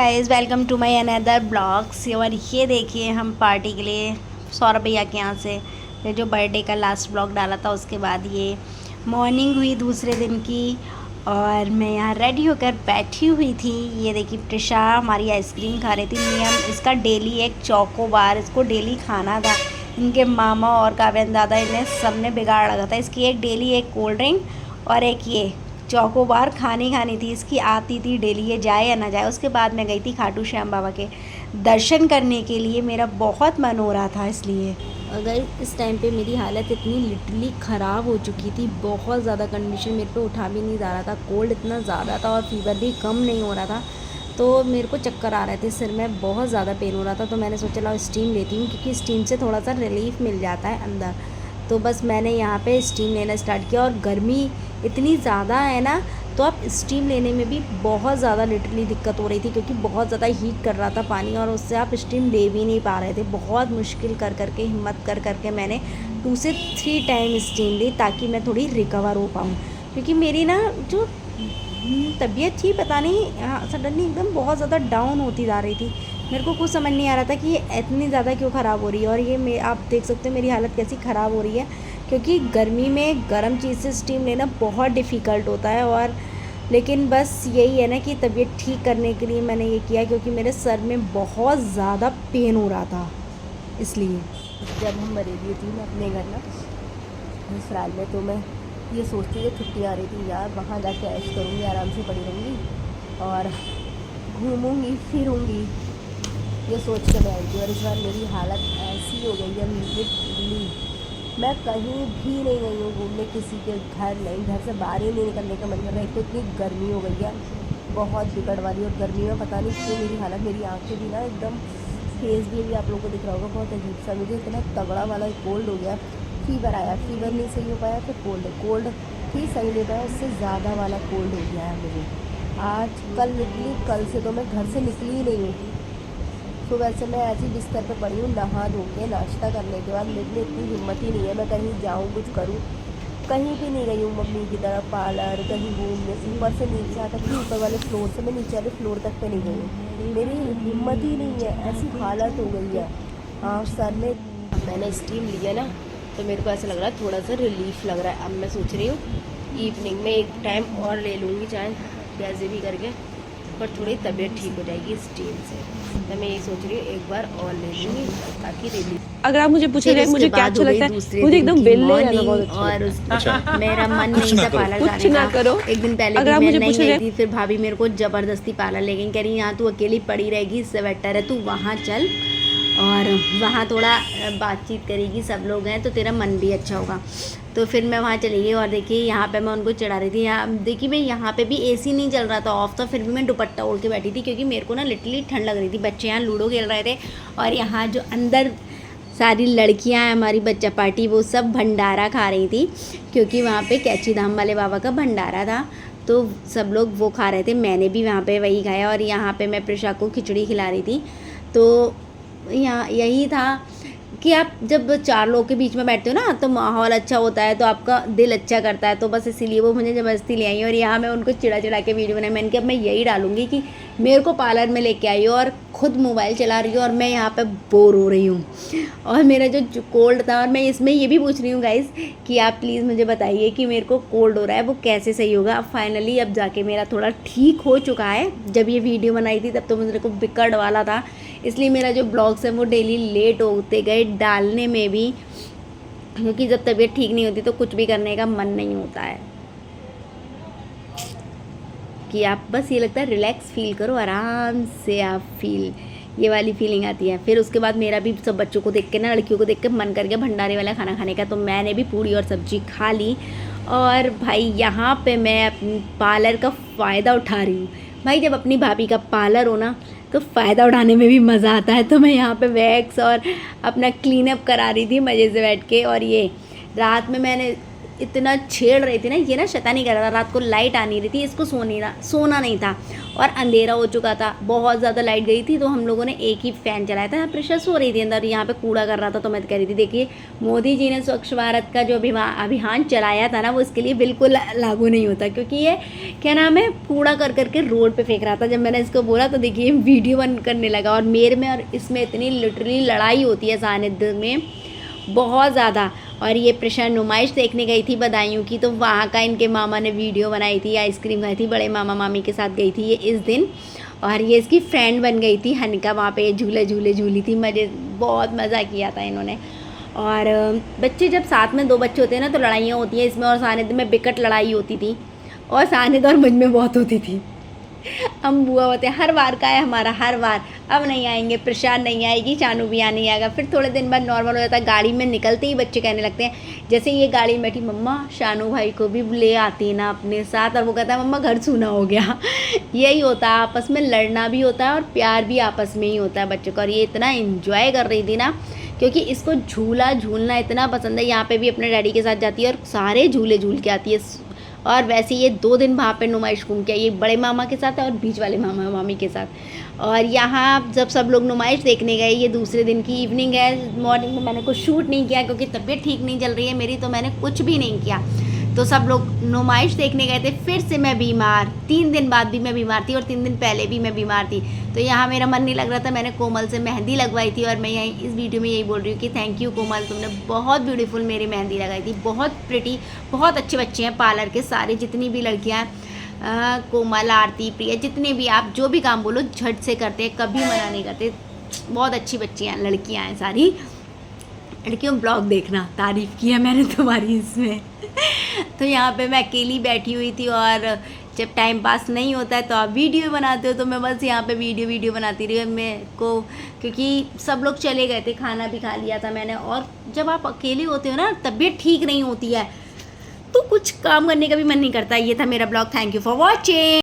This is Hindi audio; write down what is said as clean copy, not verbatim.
Guys welcome to my another blogs. और ये देखिए हम पार्टी के लिए सौरभ भैया के यहाँ से ये जो बर्थडे का लास्ट ब्लॉग डाला था उसके बाद ये मॉर्निंग हुई दूसरे दिन की। और मैं यहाँ रेडी होकर बैठी हुई थी। ये देखिए प्रिशा हमारी आइसक्रीम खा रही थी। नियम इसका डेली एक चोको बार इसको डेली खाना था। इनके मामा और काव्यन दादा इन्हें सब ने बिगाड़ रखा था। इसकी एक डेली एक कोल्ड ड्रिंक और एक ये चोको बार खानी थी। इसकी आती थी डेली, ये जाए या ना जाए। उसके बाद मैं गई थी खाटू श्याम बाबा के दर्शन करने के लिए। मेरा बहुत मन हो रहा था इसलिए। अगर इस टाइम पे मेरी हालत इतनी लिटरली ख़राब हो चुकी थी, बहुत ज़्यादा कंडीशन, मेरे पे उठा भी नहीं जा रहा था। कोल्ड इतना ज़्यादा था और फीवर भी कम नहीं हो रहा था। तो मेरे को चक्कर आ रहे थे, सिर में बहुत ज़्यादा पेन हो रहा था। तो मैंने सोचा लाओ स्टीम लेती हूँ, क्योंकि स्टीम से थोड़ा सा रिलीफ मिल जाता है अंदर। तो बस मैंने यहाँ पे स्टीम लेना स्टार्ट किया। और गर्मी इतनी ज़्यादा है ना, तो आप स्टीम लेने में भी बहुत ज़्यादा लिटरली दिक्कत हो रही थी, क्योंकि बहुत ज़्यादा हीट कर रहा था पानी और उससे आप स्टीम ले भी नहीं पा रहे थे। बहुत मुश्किल कर करके हिम्मत कर करके मैंने 2 से 3 टाइम स्टीम ली, ताकि मैं थोड़ी रिकवर हो पाऊँ। क्योंकि मेरी ना जो तबीयत थी, पता नहीं सडनली एकदम बहुत ज़्यादा डाउन होती जा रही थी। मेरे को कुछ समझ नहीं आ रहा था कि ये इतनी ज़्यादा क्यों ख़राब हो रही है। और ये आप देख सकते हो मेरी हालत कैसी ख़राब हो रही है, क्योंकि गर्मी में गर्म चीज़ से स्टीम लेना बहुत डिफ़िकल्ट होता है। और लेकिन बस यही है ना कि तबीयत ठीक करने के लिए मैंने ये किया, क्योंकि मेरे सर में बहुत ज़्यादा पेन हो रहा था इसलिए। जब हम मरेली थी मैं अपने घर ना ससुराल में, तो मैं ये सोचती थी छुट्टी आ रही थी यार, वहाँ जाके ऐश करूँगी, आराम से पड़ी रहूँगी और घूमूँगी फिरूँगी, ये सोच के मैं आई थी। और इस बार मेरी हालत ऐसी हो गई है, लिटरली मैं कहीं भी नहीं गई हूँ घूमने, किसी के घर नहीं, घर से बाहर ही नहीं निकलने का मन कर रहा है। एक तो इतनी गर्मी हो गई है बहुत बिगड़ वाली। और गर्मी में पता नहीं क्यों मेरी हालत, मेरी आँखें भी ना एकदम, फेस भी आप लोगों को दिख रहा होगा बहुत अजीब सा। मुझे इतना तगड़ा वाला कोल्ड हो गया, फीवर आया, फीवर नहीं सही हो पाया, फिर कोल्ड ही सही नहीं पाया, उससे ज़्यादा वाला कोल्ड हो गया है मुझे। आज कल निकली, कल से तो मैं घर से निकली ही नहीं हूँ। तो वैसे मैं ऐसी बिस्तर पर पड़ी हूँ, नहा धो के नाश्ता करने के बाद मेरे लिए इतनी हिम्मत ही नहीं है मैं कहीं जाऊँ कुछ करूँ। कहीं भी नहीं गई हूँ मम्मी की तरफ, पार्लर कहीं घूमने, ऊपर से नीचे आता कि ऊपर वाले फ्लोर से मैं नीचे वाले फ्लोर तक पे नहीं गई हूँ। मेरी हिम्मत ही नहीं है, ऐसी हालत हो गई है। हाँ सर ने, मैंने स्टीम लिया ना, तो मेरे को ऐसा लग रहा है थोड़ा सा रिलीफ लग रहा है। अब मैं सोच रही हूँ इवनिंग में एक टाइम और ले लूँगी, चाहे कैसे भी करके, पर थोड़ी तबीयत ठीक हो जाएगी स्टीम से। तो मैं यही सोच रही हूँ एक बार और ले लूँगी ताकि रिलीफ। अगर आप मुझे पूछेंगे मुझे क्या अच्छा लगता है, मुझे एकदम बेलने जाना बहुत अच्छा लगता है। और मेरा मन नहीं था पार्लर कुछ ना जाने का। करो। एक दिन पहले अगर भी आप मैं मुझे नहीं पूछ रहे गई हैं थी, फिर भाभी मेरे को ज़बरदस्ती पार्लर ले गई, कह रही यहाँ तू अकेली पड़ी रहेगी, इससे बेटर है तू वहाँ चल और वहाँ थोड़ा बातचीत करेगी, सब लोग हैं तो तेरा मन भी अच्छा होगा। तो फिर मैं वहाँ चली गई। और देखिए यहाँ पे मैं उनको चढ़ा रही थी। यहाँ देखिए मैं यहाँ पे भी एसी नहीं चल रहा था, ऑफ था, फिर भी मैं दुपट्टा ओढ़ के बैठी थी, क्योंकि मेरे को ना लिटरली ठंड लग रही थी। बच्चे यहाँ लूडो खेल रहे थे और यहाँ जो अंदर सारी लड़कियाँ हैं हमारी बच्चा पार्टी, वो सब भंडारा खा रही थी, क्योंकि वहाँ पे कैची धाम वाले बाबा का भंडारा था। तो सब लोग वो खा रहे थे, मैंने भी वहाँ पे वही खाया। और यहाँ पे मैं प्रिशा को खिचड़ी खिला रही थी। तो यहाँ यही था कि आप जब 4 लोगों के बीच में बैठते हो ना, तो माहौल अच्छा होता है, तो आपका दिल अच्छा करता है। तो बस इसीलिए वो मुझे ज़बरदस्ती ले आई। और यहाँ मैं उनको चिढ़ा के वीडियो बनाई। मैंने कहा अब मैं यही डालूंगी कि मेरे को पार्लर में लेके आई हो और ख़ुद मोबाइल चला रही हूँ और मैं यहाँ पे बोर हो रही हूँ। और मेरा जो कोल्ड था, और मैं इसमें ये भी पूछ रही हूँ गाइज़ कि आप प्लीज़ मुझे बताइए कि मेरे को कोल्ड हो रहा है वो कैसे सही होगा। अब फाइनली अब जाके मेरा थोड़ा ठीक हो चुका है। जब ये वीडियो बनाई थी तब तो मेरे को बिकट वाला था, इसलिए मेरा जो ब्लॉग्स है वो डेली लेट होते गए डालने में भी, क्योंकि जब तबीयत ठीक नहीं होती तो कुछ भी करने का मन नहीं होता है। कि आप बस ये लगता है रिलैक्स फील करो, आराम से आप फील, ये वाली फीलिंग आती है। फिर उसके बाद मेरा भी सब बच्चों को देख के ना, लड़कियों को देख के मन कर गया भंडारे वाला खाना खाने का, तो मैंने भी पूड़ी और सब्जी खा ली। और भाई यहाँ पे मैं अपनी पार्लर का फ़ायदा उठा रही हूँ। भाई जब अपनी भाभी का पार्लर हो ना, तो फ़ायदा उठाने में भी मज़ा आता है। तो मैं यहाँ पे वैक्स और अपना क्लीन अप करा रही थी मज़े से बैठ के। और ये रात में मैंने इतना छेड़ रही थी ना, ये ना शैतानी कर रहा था, रात को लाइट आ नहीं रही थी, इसको सोना नहीं था और अंधेरा हो चुका था, बहुत ज़्यादा लाइट गई थी, तो हम लोगों ने एक ही फ़ैन चलाया था। प्रेशर सो रही थी अंदर, यहाँ पे कूड़ा कर रहा था, तो मैं कह रही थी देखिए मोदी जी ने स्वच्छ भारत का जो अभियान चलाया था ना, वो इसके लिए बिल्कुल लागू नहीं होता, क्योंकि ये क्या नाम है, कूड़ा कर करके रोड पे फेंक रहा था। जब मैंने इसको बोला तो देखिए वीडियो बन करने लगा, और मेरे में और इसमें इतनी लिटरली लड़ाई होती है सानिध्य में, बहुत ज़्यादा। और ये प्रशांत नुमाइश देखने गई थी बदायूं की, तो वहाँ का इनके मामा ने वीडियो बनाई थी, आइसक्रीम खाई थी, बड़े मामा मामी के साथ गई थी ये इस दिन, और ये इसकी फ्रेंड बन गई थी हनिका, वहाँ पे झूले झूली थी, बहुत मज़ा किया था इन्होंने। और बच्चे जब साथ में 2 बच्चे होते हैं ना, तो लड़ाइयाँ होती हैं इसमें, और सानिध्य में बिकट लड़ाई होती थी, और सानिध्य और मुझ में बहुत होती थी। हम बुआ होते हैं, हर बार का है हमारा, हर बार, अब नहीं आएंगे, प्रशांत नहीं आएगी, शानू भी आने आएगा, फिर थोड़े दिन बाद नॉर्मल हो जाता है। गाड़ी में निकलते ही बच्चे कहने लगते हैं, जैसे ये गाड़ी में बैठी, मम्मा शानू भाई को भी ले आती ना अपने साथ, और वो कहता है मम्मा घर सूना हो गया। यही होता है, आपस में लड़ना भी होता है और प्यार भी आपस में ही होता है बच्चों का। और ये इतना इन्जॉय कर रही थी ना, क्योंकि इसको झूलना इतना पसंद है। यहाँ पे भी अपने डैडी के साथ जाती है और सारे झूले झूल के आती है। और वैसे ये 2 दिन वहाँ पे नुमाइश घूम के आई, ये बड़े मामा के साथ और बीच वाले मामा मामी के साथ। और यहाँ जब सब लोग नुमाइश देखने गए, ये दूसरे दिन की इवनिंग है, मॉर्निंग में मैंने कुछ शूट नहीं किया क्योंकि तबीयत ठीक नहीं चल रही है मेरी, तो मैंने कुछ भी नहीं किया। तो सब लोग नुमाइश देखने गए थे, फिर से मैं बीमार, 3 दिन बाद भी मैं बीमार थी और 3 दिन पहले भी मैं बीमार थी। तो यहाँ मेरा मन नहीं लग रहा था, मैंने कोमल से मेहंदी लगवाई थी, और मैं यहीं इस वीडियो में यही बोल रही हूँ कि थैंक यू कोमल, तुमने बहुत ब्यूटीफुल मेरी मेहंदी लगाई थी, बहुत प्रिटी, बहुत अच्छे बच्चे हैं पार्लर के सारे, जितनी भी लड़कियाँ हैं, कोमल, आरती, प्रिया, जितने भी आप जो भी काम बोलो झट से करते हैं, कभी मना नहीं करते, बहुत अच्छी बच्चियाँ लड़कियाँ हैं सारी। लड़कियों ब्लॉग देखना, तारीफ़ किया मैंने तुम्हारी इसमें। तो यहाँ पे मैं अकेली बैठी हुई थी, और जब टाइम पास नहीं होता है तो आप वीडियो बनाते हो, तो मैं बस यहाँ पे वीडियो बनाती रही मेरे को, क्योंकि सब लोग चले गए थे, खाना भी खा लिया था मैंने। और जब आप अकेले होते हो ना, तबीयत ठीक नहीं होती है, तो कुछ काम करने का भी मन नहीं करता। ये था मेरा blog, thank you for watching.